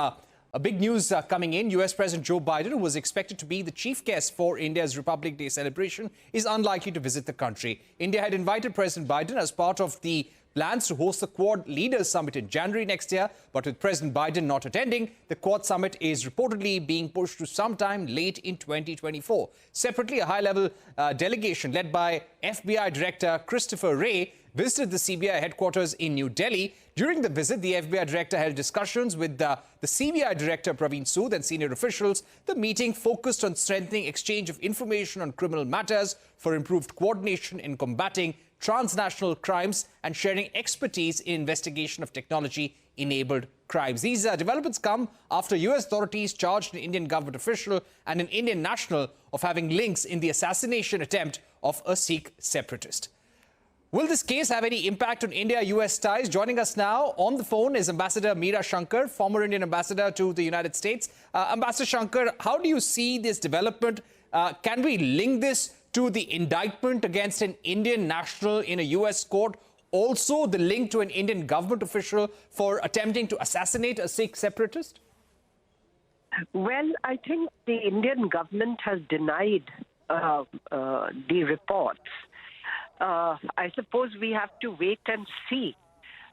A big news coming in. US President Joe Biden, who was expected to be the chief guest for India's Republic Day celebration, is unlikely to visit the country. India had invited President Biden as part of the plans to host the Quad Leaders Summit in January next year. But with President Biden not attending, the Quad Summit is reportedly being pushed to sometime late in 2024. Separately, a high-level delegation led by FBI Director Christopher Wray visited the CBI headquarters in New Delhi. During the visit, the FBI director held discussions with the CBI Director Praveen Sood and senior officials. The meeting focused on strengthening exchange of information on criminal matters for improved coordination in combating transnational crimes and sharing expertise in investigation of technology-enabled crimes. These developments come after US authorities charged an Indian government official and an Indian national of having links in the assassination attempt of a Sikh separatist. Will this case have any impact on India-US ties? Joining us now on the phone is Ambassador Meera Shankar, former Indian ambassador to the United States. Ambassador Shankar, how do you see this development? Can we link this to the indictment against an Indian national in a US court? Also, the link to an Indian government official for attempting to assassinate a Sikh separatist? Well, I think the Indian government has denied the reports. I suppose we have to wait and see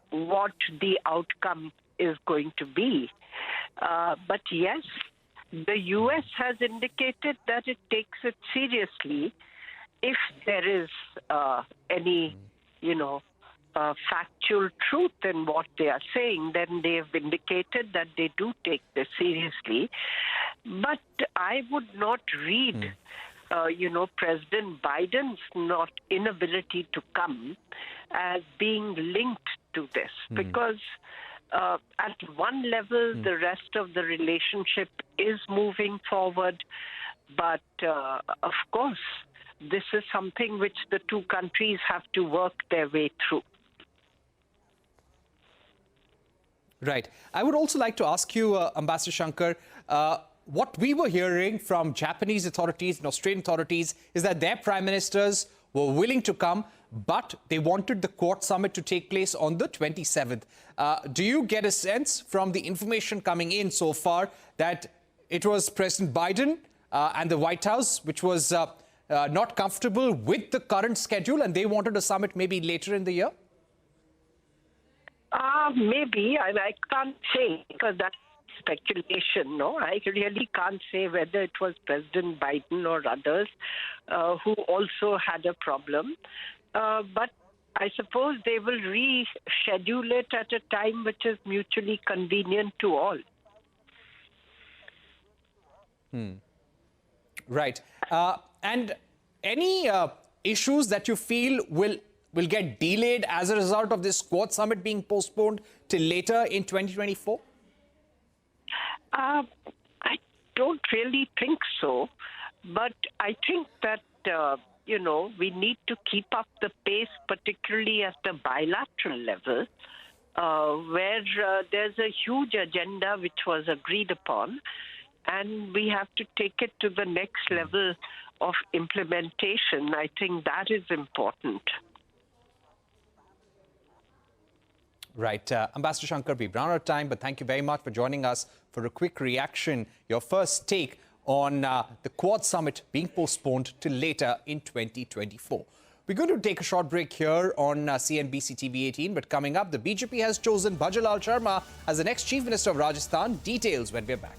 what the outcome is going to be. But yes, the U.S. has indicated that it takes it seriously if there is any, factual truth in what they are saying. Then they have indicated that they do take this seriously. But I would not read President Biden's inability to come as being linked to this, because at one level, the rest of the relationship is moving forward. But of course, this is something which the two countries have to work their way through. Right. I would also like to ask you, Ambassador Shankar, what we were hearing from Japanese authorities and Australian authorities is that their prime ministers were willing to come, but they wanted the Quad Summit to take place on the 27th. Do you get a sense from the information coming in so far that it was President Biden and the White House which was not comfortable with the current schedule and they wanted a summit maybe later in the year? Maybe. I can't say because that's speculation. No, I really can't say whether it was President Biden or others who also had a problem. But I suppose they will reschedule it at a time which is mutually convenient to all. Right. And any issues that you feel will get delayed as a result of this Quad Summit being postponed till later in 2024? I don't really think so, but I think that, we need to keep up the pace, particularly at the bilateral level, where there's a huge agenda which was agreed upon, and we have to take it to the next level of implementation. I think that is important. Right. Ambassador Shankar, we've run out of time, but thank you very much for joining us for a quick reaction, your first take on the Quad Summit being postponed till later in 2024. We're going to take a short break here on CNBC-TV18, but coming up, the BJP has chosen Bhajalal Sharma as the next Chief Minister of Rajasthan. Details when we're back.